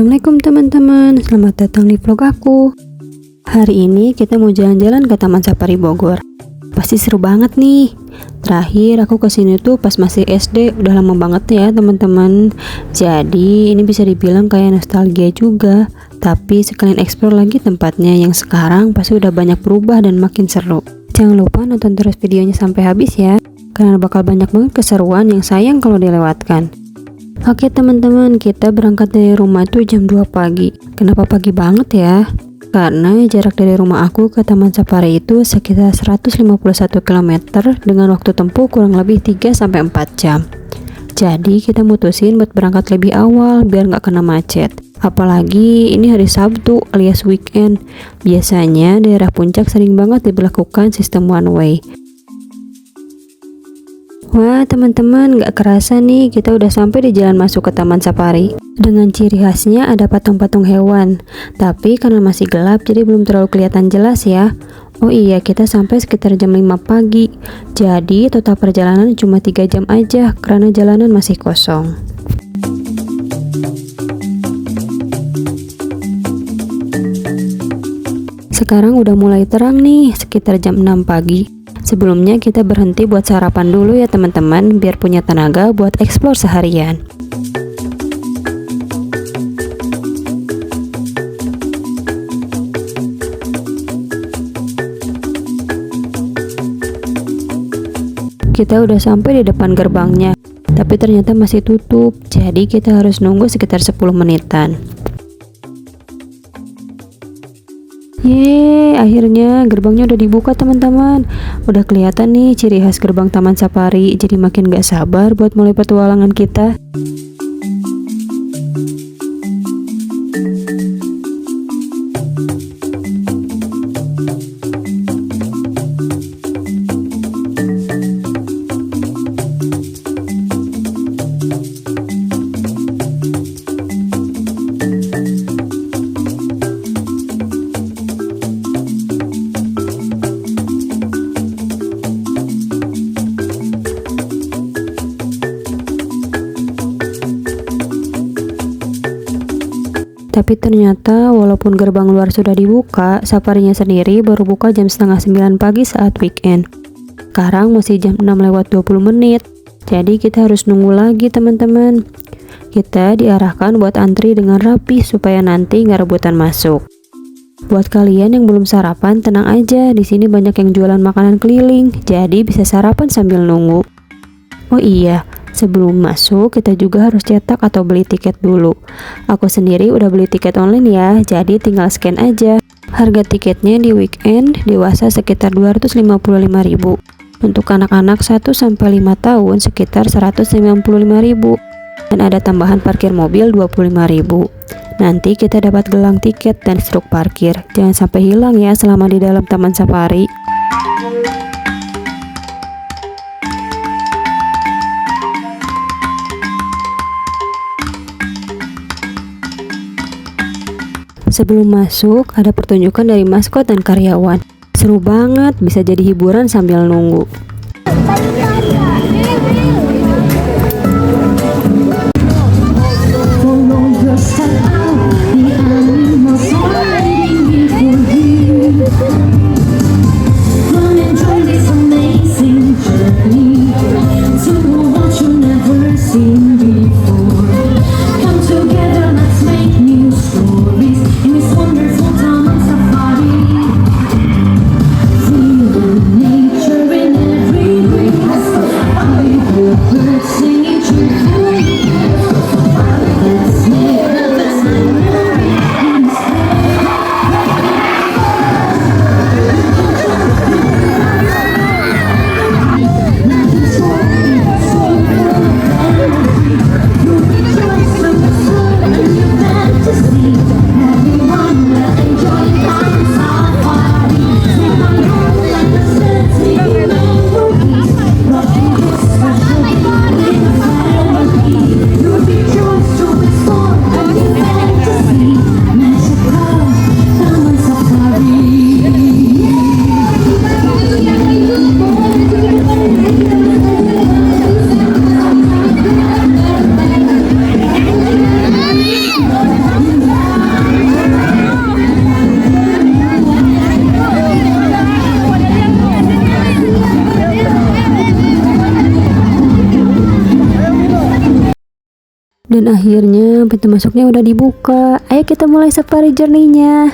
Assalamualaikum teman-teman, selamat datang di vlog aku. Hari ini kita mau jalan-jalan ke Taman Safari Bogor. Pasti seru banget nih. Terakhir aku kesini tuh pas masih SD, udah lama banget ya teman-teman. Jadi ini bisa dibilang kayak nostalgia juga. Tapi sekalian explore lagi tempatnya yang sekarang pasti udah banyak berubah dan makin seru. Jangan lupa nonton terus videonya sampai habis ya, karena bakal banyak banget keseruan yang sayang kalau dilewatkan. Oke teman-teman, kita berangkat dari rumah tuh jam 2 pagi. Kenapa pagi banget ya? Karena jarak dari rumah aku ke Taman Safari itu sekitar 151 km dengan waktu tempuh kurang lebih 3-4 jam. Jadi kita mutusin buat berangkat lebih awal biar nggak kena macet. Apalagi ini hari Sabtu alias weekend. Biasanya daerah puncak sering banget diberlakukan sistem one way. Wah teman-teman, gak kerasa nih kita udah sampai di jalan masuk ke Taman Safari. Dengan ciri khasnya ada patung-patung hewan. Tapi karena masih gelap jadi belum terlalu kelihatan jelas ya. Oh iya, kita sampai sekitar jam 5 pagi. Jadi total perjalanan cuma 3 jam aja karena jalanan masih kosong. Sekarang udah mulai terang nih, sekitar jam 6 pagi. Sebelumnya kita berhenti buat sarapan dulu ya teman-teman, biar punya tenaga buat explore seharian. Kita udah sampai di depan gerbangnya, tapi ternyata masih tutup, jadi kita harus nunggu sekitar 10 menitan. Yeay, akhirnya gerbangnya udah dibuka teman-teman. Udah kelihatan nih ciri khas gerbang Taman Safari, jadi makin gak sabar buat mulai petualangan kita. Tapi ternyata walaupun gerbang luar sudah dibuka, safarinya sendiri baru buka jam setengah 9 pagi saat weekend. Sekarang masih jam 6 lewat 20 menit, jadi kita harus nunggu lagi teman-teman. Kita diarahkan buat antri dengan rapi supaya nanti nggak rebutan masuk. Buat kalian yang belum sarapan, tenang aja, di sini banyak yang jualan makanan keliling, jadi bisa sarapan sambil nunggu. Oh iya, sebelum masuk kita juga harus cetak atau beli tiket dulu. Aku sendiri udah beli tiket online ya, jadi tinggal scan aja. Harga tiketnya di weekend dewasa sekitar 255.000. Untuk anak-anak 1-5 tahun sekitar 195.000. Dan ada tambahan parkir mobil 25.000. Nanti kita dapat gelang tiket dan struk parkir. Jangan sampai hilang ya selama di dalam Taman Safari. Sebelum masuk, ada pertunjukan dari maskot dan karyawan. Seru banget, bisa jadi hiburan sambil nunggu. Dan akhirnya pintu masuknya udah dibuka. Ayo kita mulai safari journey-nya.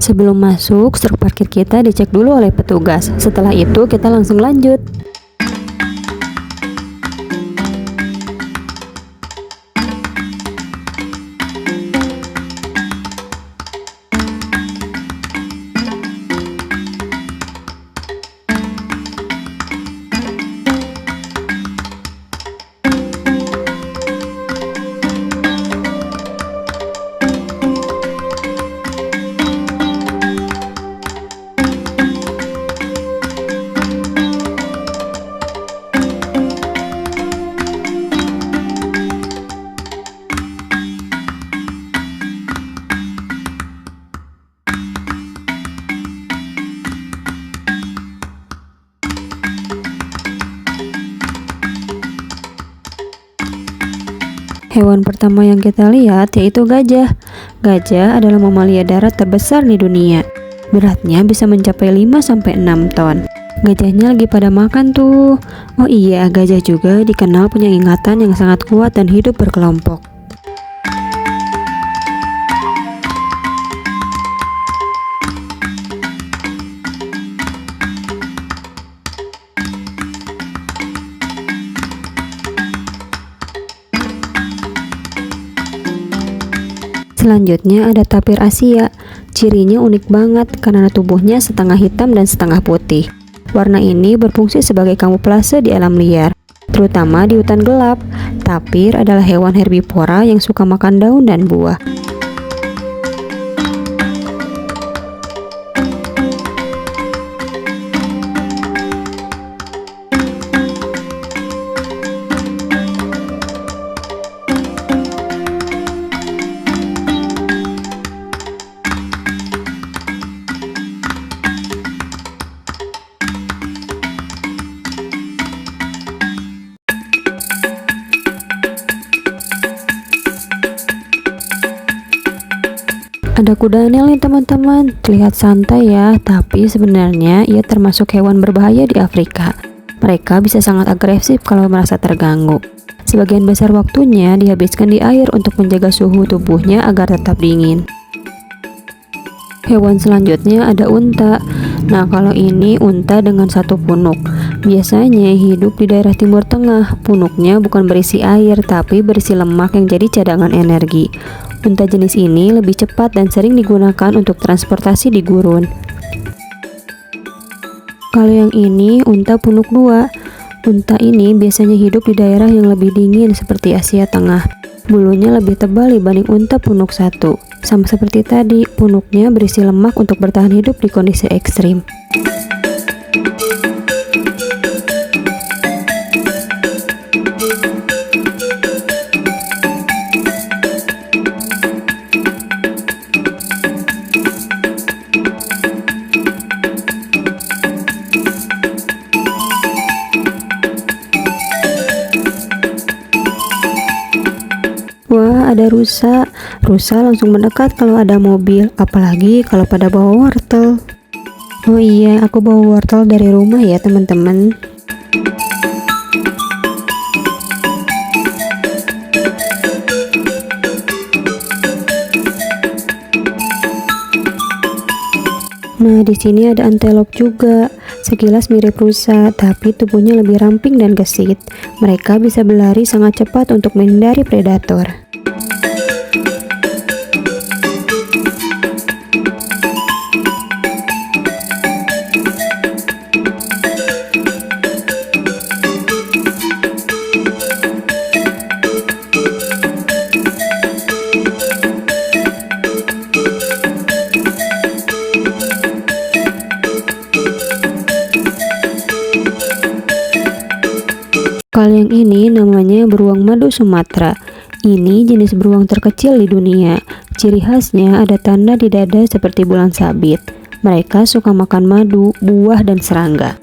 Sebelum masuk, truk parkir kita dicek dulu oleh petugas. Setelah itu kita langsung lanjut. Hewan pertama yang kita lihat yaitu gajah. Gajah adalah mamalia darat terbesar di dunia. Beratnya bisa mencapai 5-6 ton. Gajahnya lagi pada makan tuh. Oh iya, gajah juga dikenal punya ingatan yang sangat kuat dan hidup berkelompok. Selanjutnya ada tapir Asia. Cirinya unik banget karena tubuhnya setengah hitam dan setengah putih. Warna ini berfungsi sebagai kamuflase di alam liar, terutama di hutan gelap. Tapir adalah hewan herbivora yang suka makan daun dan buah. Ada kuda Nil nih teman-teman, terlihat santai ya, tapi sebenarnya ia termasuk hewan berbahaya di Afrika. Mereka bisa sangat agresif kalau merasa terganggu. Sebagian besar waktunya dihabiskan di air untuk menjaga suhu tubuhnya agar tetap dingin. Hewan selanjutnya ada unta. Nah, kalau ini unta dengan satu punuk. Biasanya hidup di daerah Timur Tengah. Punuknya bukan berisi air, tapi berisi lemak yang jadi cadangan energi. Unta jenis ini lebih cepat dan sering digunakan untuk transportasi di gurun. Kalau yang ini unta punuk 2. Unta ini biasanya hidup di daerah yang lebih dingin seperti Asia Tengah. Bulunya lebih tebal dibanding unta punuk 1. Sama seperti tadi, punuknya berisi lemak untuk bertahan hidup di kondisi ekstrim. Wah, ada rusa. Rusa langsung mendekat kalau ada mobil, apalagi kalau pada bawa wortel. Oh iya, aku bawa wortel dari rumah ya teman-teman. Nah, di sini ada antelop juga. Sekilas mirip rusa, tapi tubuhnya lebih ramping dan gesit. Mereka bisa berlari sangat cepat untuk menghindari predator. Kalau yang ini namanya beruang madu Sumatera. Ini jenis beruang terkecil di dunia. Ciri khasnya ada tanda di dada seperti bulan sabit. Mereka suka makan madu, buah, dan serangga.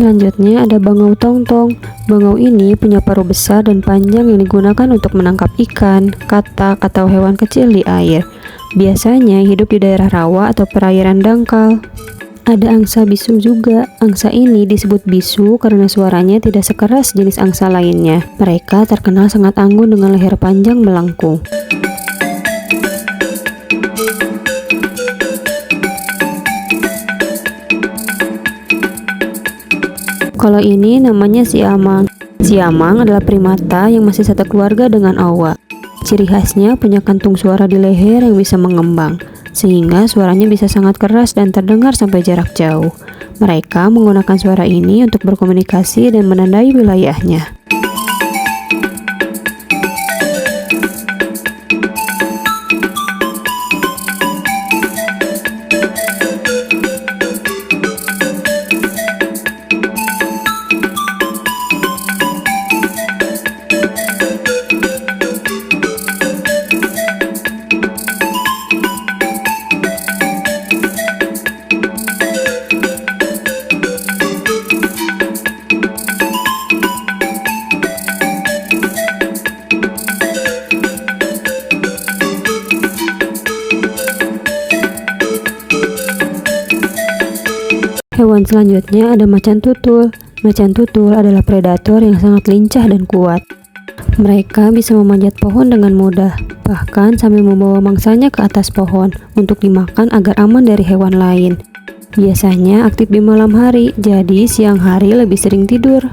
Selanjutnya ada bangau tongtong. Bangau ini punya paruh besar dan panjang yang digunakan untuk menangkap ikan, katak, atau hewan kecil di air. Biasanya hidup di daerah rawa atau perairan dangkal. Ada angsa bisu juga. Angsa ini disebut bisu karena suaranya tidak sekeras jenis angsa lainnya. Mereka terkenal sangat anggun dengan leher panjang melengkung. Kalau ini namanya siamang. Siamang adalah primata yang masih satu keluarga dengan awa. Ciri khasnya punya kantung suara di leher yang bisa mengembang, sehingga suaranya bisa sangat keras dan terdengar sampai jarak jauh. Mereka menggunakan suara ini untuk berkomunikasi dan menandai wilayahnya. Hewan selanjutnya ada macan tutul. Macan tutul adalah predator yang sangat lincah dan kuat. Mereka bisa memanjat pohon dengan mudah, bahkan sambil membawa mangsanya ke atas pohon untuk dimakan agar aman dari hewan lain. Biasanya aktif di malam hari, jadi siang hari lebih sering tidur.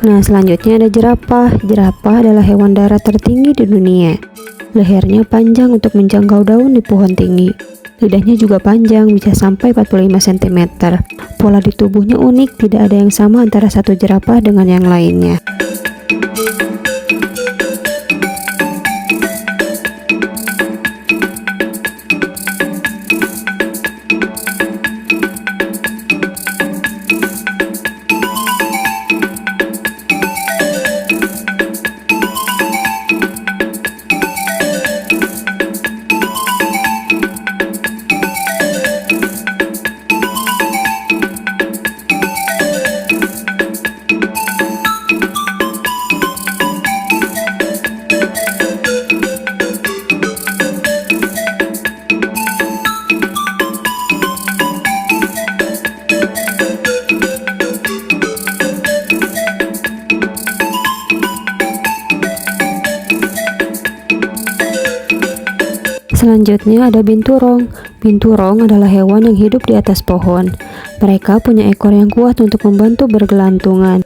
Nah, selanjutnya ada jerapah. Jerapah adalah hewan darat tertinggi di dunia. Lehernya panjang untuk menjangkau daun di pohon tinggi. Lidahnya juga panjang, bisa sampai 45 cm. Pola di tubuhnya unik, tidak ada yang sama antara satu jerapah dengan yang lainnya. Selanjutnya ada binturong. Binturong adalah hewan yang hidup di atas pohon. Mereka punya ekor yang kuat untuk membantu bergelantungan.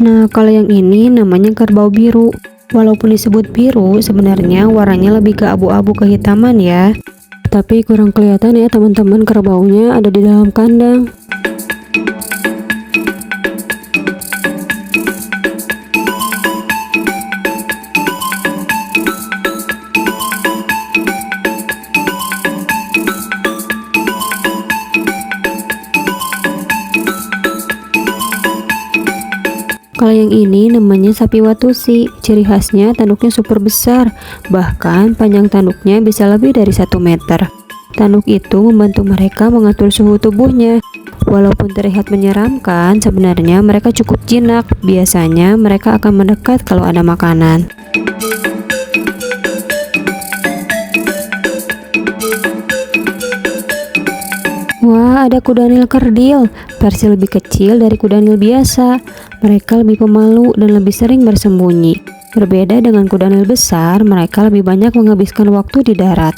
Nah, kalau yang ini namanya kerbau biru. Walaupun disebut biru, sebenarnya warnanya lebih ke abu-abu kehitaman ya. Tapi kurang kelihatan ya teman-teman, kerbaunya ada di dalam kandang. Kalau yang ini namanya sapi watusi, ciri khasnya tanduknya super besar, bahkan panjang tanduknya bisa lebih dari 1 meter. Tanduk itu membantu mereka mengatur suhu tubuhnya. Walaupun terlihat menyeramkan, sebenarnya mereka cukup jinak. Biasanya mereka akan mendekat kalau ada makanan. Wah, ada kuda nil kerdil, versi lebih kecil dari kuda nil biasa. Mereka lebih pemalu dan lebih sering bersembunyi. Berbeda dengan kuda nil besar, mereka lebih banyak menghabiskan waktu di darat.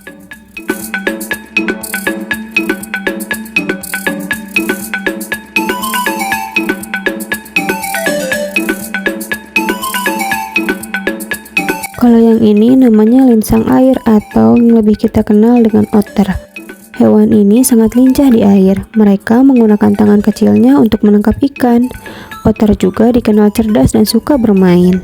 Kalau yang ini namanya linsang air atau yang lebih kita kenal dengan otter. Hewan ini sangat lincah di air. Mereka menggunakan tangan kecilnya untuk menangkap ikan. Otter juga dikenal cerdas dan suka bermain.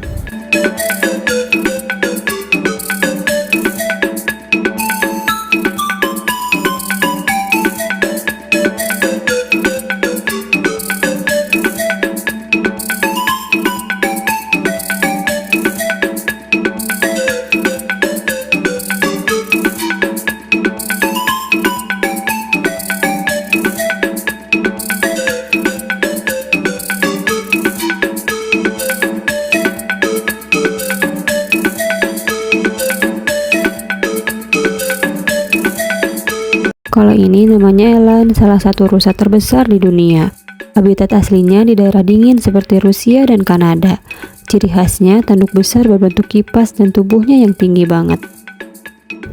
Kalau ini namanya eland, salah satu rusa terbesar di dunia. Habitat aslinya di daerah dingin seperti Rusia dan Kanada. Ciri khasnya tanduk besar berbentuk kipas dan tubuhnya yang tinggi banget.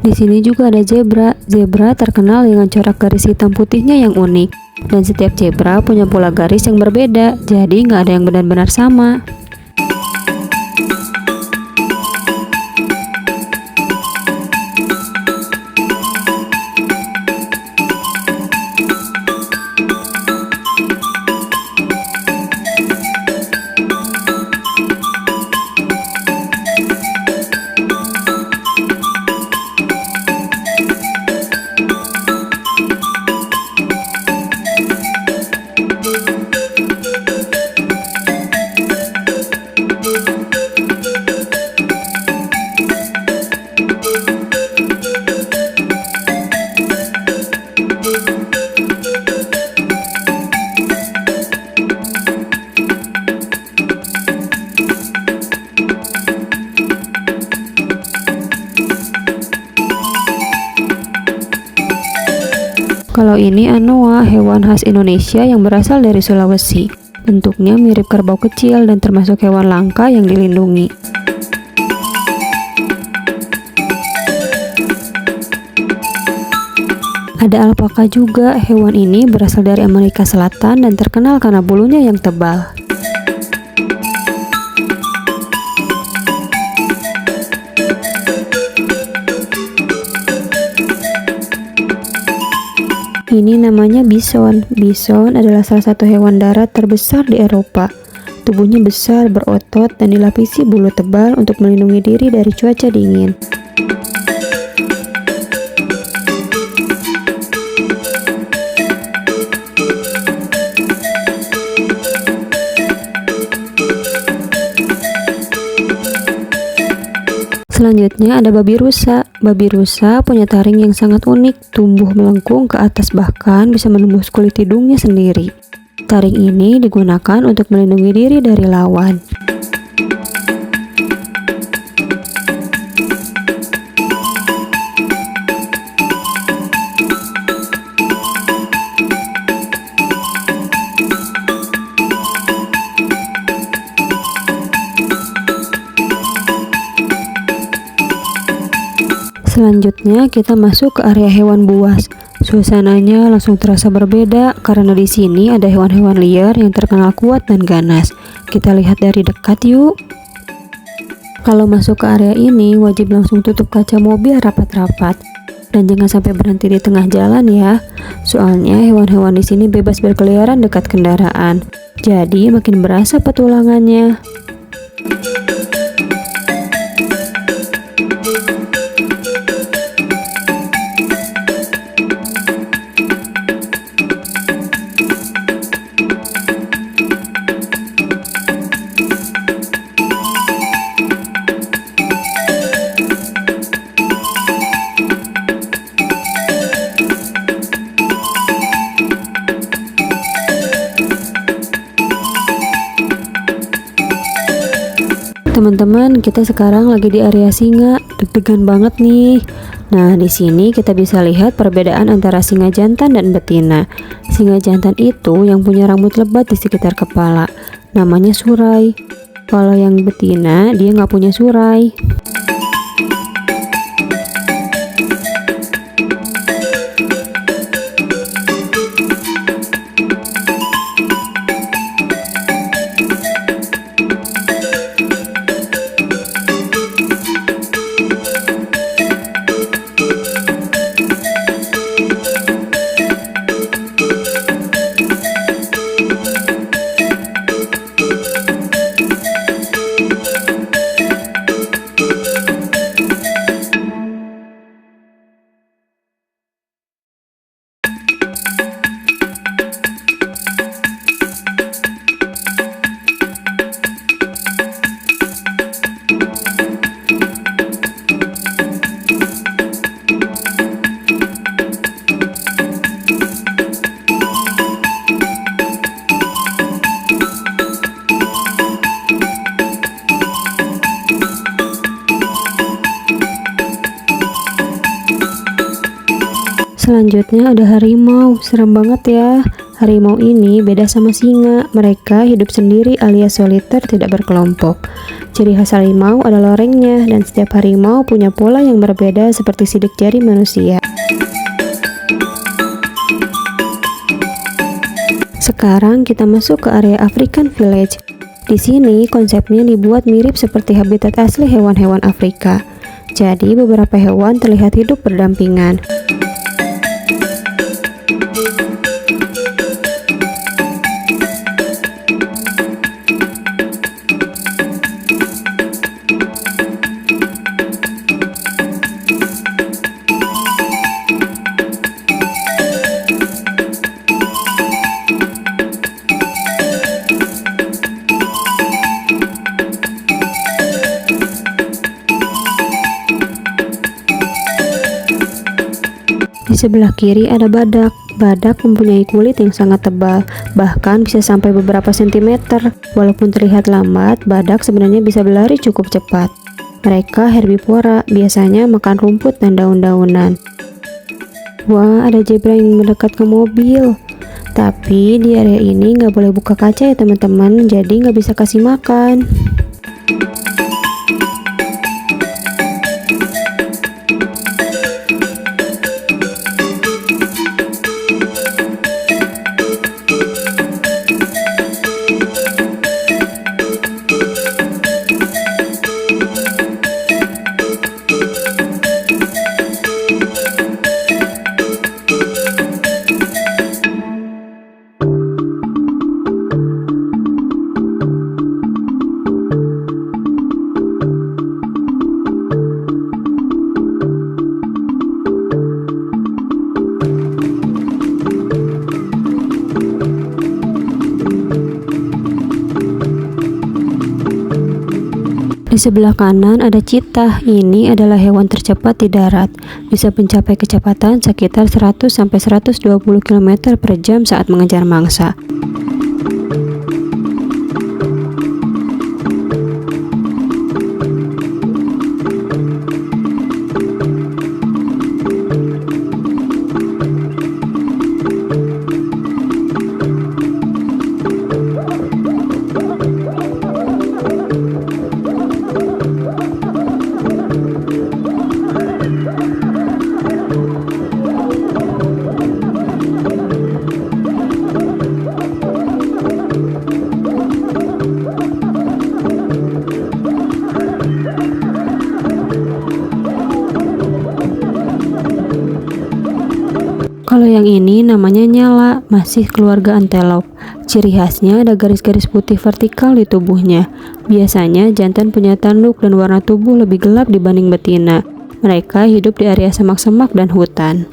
Di sini juga ada zebra. Zebra terkenal dengan corak garis hitam putihnya yang unik. Dan setiap zebra punya pola garis yang berbeda, jadi nggak ada yang benar-benar sama. Kalau ini anoa, hewan khas Indonesia yang berasal dari Sulawesi. Bentuknya mirip kerbau kecil dan termasuk hewan langka yang dilindungi. Ada alpaka juga. Hewan ini berasal dari Amerika Selatan dan terkenal karena bulunya yang tebal. Ini namanya bison. Bison adalah salah satu hewan darat terbesar di Eropa. Tubuhnya besar, berotot, dan dilapisi bulu tebal untuk melindungi diri dari cuaca dingin. Selanjutnya ada babi rusa. Babi rusa punya taring yang sangat unik, tumbuh melengkung ke atas bahkan bisa menembus kulit hidungnya sendiri. Taring ini digunakan untuk melindungi diri dari lawan. Selanjutnya kita masuk ke area hewan buas. Suasananya langsung terasa berbeda karena di sini ada hewan-hewan liar yang terkenal kuat dan ganas. Kita lihat dari dekat yuk. Kalau masuk ke area ini, wajib langsung tutup kaca mobil rapat-rapat. Dan jangan sampai berhenti di tengah jalan ya. Soalnya hewan-hewan di sini bebas berkeliaran dekat kendaraan. Jadi makin berasa petualangannya. Teman-teman, kita sekarang lagi di area singa. Deg-degan banget nih. Nah, di sini kita bisa lihat perbedaan antara singa jantan dan betina. Singa jantan itu yang punya rambut lebat di sekitar kepala. Namanya surai. Kalau yang betina, dia nggak punya surai. Selanjutnya ada harimau, serem banget ya. Harimau ini beda sama singa, mereka hidup sendiri alias soliter, tidak berkelompok. Ciri khas harimau adalah lorengnya, dan setiap harimau punya pola yang berbeda seperti sidik jari manusia. Sekarang kita masuk ke area African Village. Di sini konsepnya dibuat mirip seperti habitat asli hewan-hewan Afrika. Jadi beberapa hewan terlihat hidup berdampingan. Di sebelah kiri ada badak. Badak mempunyai kulit yang sangat tebal, bahkan bisa sampai beberapa sentimeter. Walaupun terlihat lambat, badak sebenarnya bisa berlari cukup cepat. Mereka herbivora, biasanya makan rumput dan daun-daunan. Wah, ada zebra yang mendekat ke mobil. Tapi di area ini nggak boleh buka kaca ya teman-teman, jadi nggak bisa kasih makan. Di sebelah kanan ada cheetah. Ini adalah hewan tercepat di darat. Bisa mencapai kecepatan sekitar 100-120 km per jam saat mengejar mangsa. ini namanya nyala, masih keluarga antelop. Ciri khasnya ada garis-garis putih vertikal di tubuhnya. Biasanya jantan punya tanduk dan warna tubuh lebih gelap dibanding betina. Mereka hidup di area semak-semak dan hutan.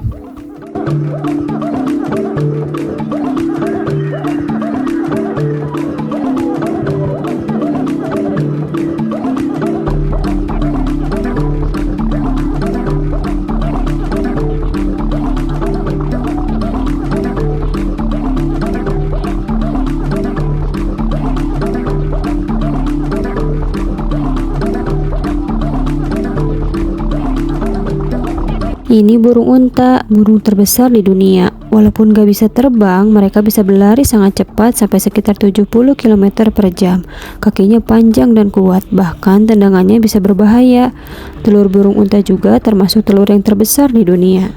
Ini burung unta, burung terbesar di dunia. Walaupun gak bisa terbang, mereka bisa berlari sangat cepat sampai sekitar 70 km per jam. Kakinya panjang dan kuat, bahkan tendangannya bisa berbahaya. Telur burung unta juga termasuk telur yang terbesar di dunia.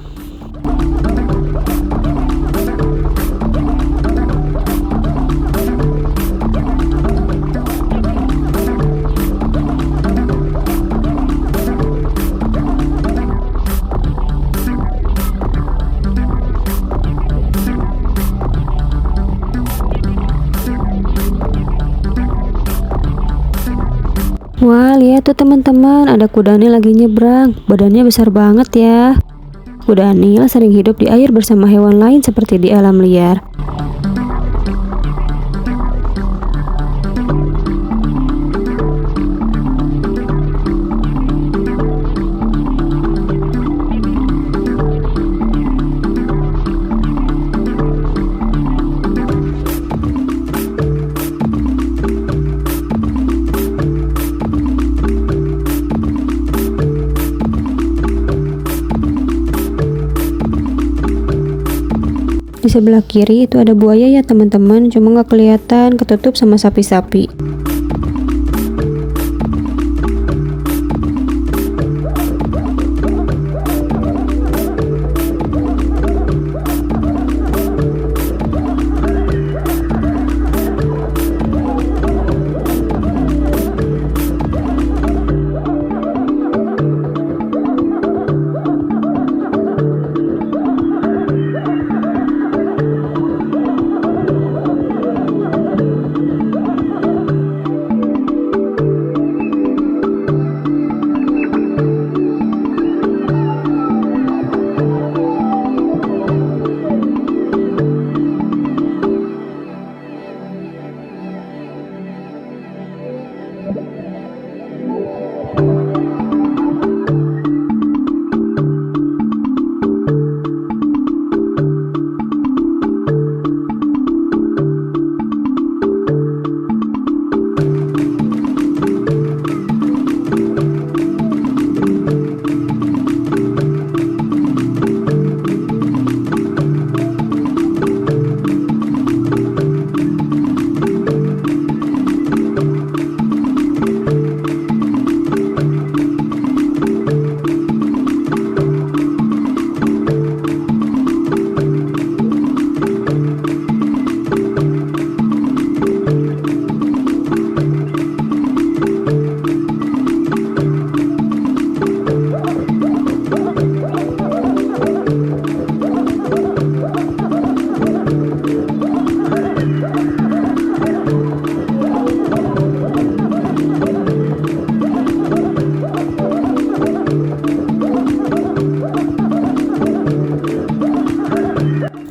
Wah, lihat tuh teman-teman, ada kuda nil lagi nyebrang. Badannya besar banget ya. Kuda nil sering hidup di air bersama hewan lain seperti di alam liar. Di sebelah kiri itu ada buaya ya teman-teman, cuma nggak kelihatan, ketutup sama sapi-sapi.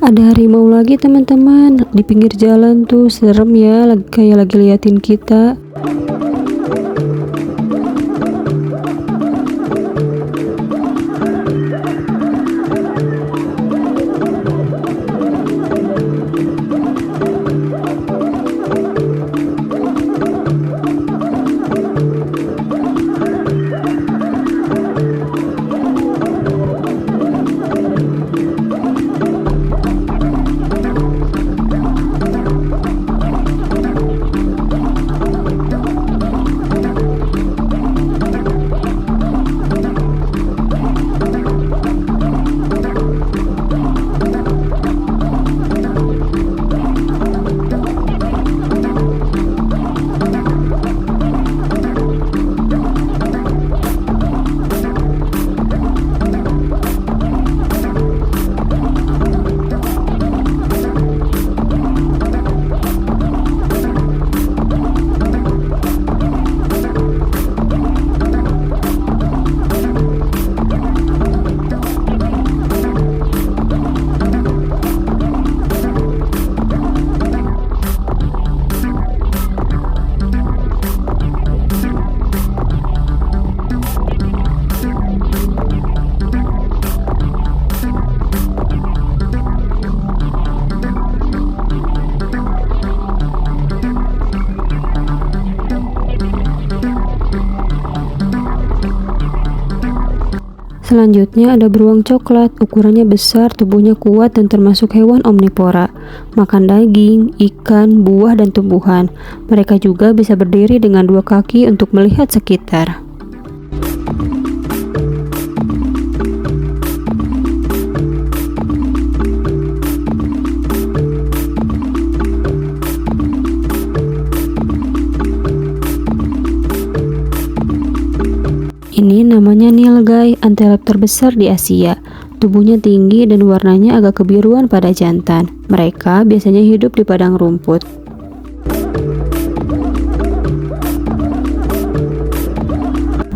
Ada harimau lagi teman-teman di pinggir jalan tuh, serem ya, kayak lagi liatin kita. Selanjutnya ada beruang coklat, ukurannya besar, tubuhnya kuat dan termasuk hewan omnivora. Makan daging, ikan, buah dan tumbuhan. Mereka juga bisa berdiri dengan 2 kaki untuk melihat sekitar. Ini namanya nilgai, antelop terbesar di Asia. Tubuhnya tinggi dan warnanya agak kebiruan pada jantan. Mereka biasanya hidup di padang rumput.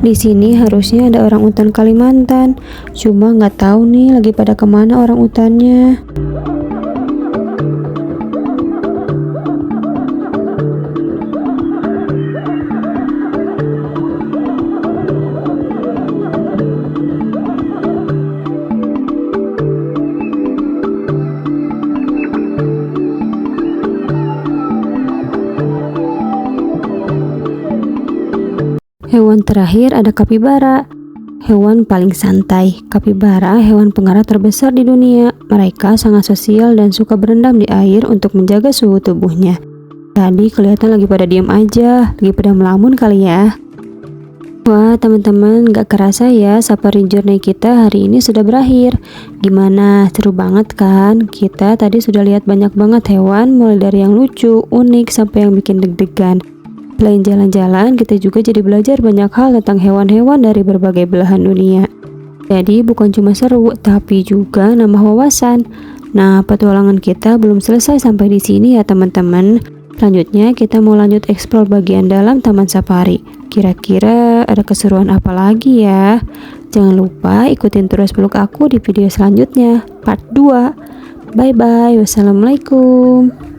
Di sini harusnya ada orang utan Kalimantan, cuma nggak tahu nih lagi pada kemana orang utannya. Hewan terakhir ada kapibara, hewan paling santai. Kapibara hewan pengarah terbesar di dunia. Mereka sangat sosial dan suka berendam di air untuk menjaga suhu tubuhnya. Tadi kelihatan lagi pada diam aja, lagi pada melamun kali ya. Wah teman-teman, gak kerasa ya safari journey kita hari ini sudah berakhir. Gimana, seru banget kan? Kita tadi sudah lihat banyak banget hewan, mulai dari yang lucu, unik, sampai yang bikin deg-degan. Selain jalan-jalan, kita juga jadi belajar banyak hal tentang hewan-hewan dari berbagai belahan dunia. Jadi bukan cuma seru, tapi juga nambah wawasan. Nah, petualangan kita belum selesai sampai di sini ya teman-teman. Selanjutnya kita mau lanjut eksplor bagian dalam Taman Safari. Kira-kira ada keseruan apa lagi ya? Jangan lupa ikutin terus vlog aku di video selanjutnya, part 2. Bye-bye, wassalamualaikum.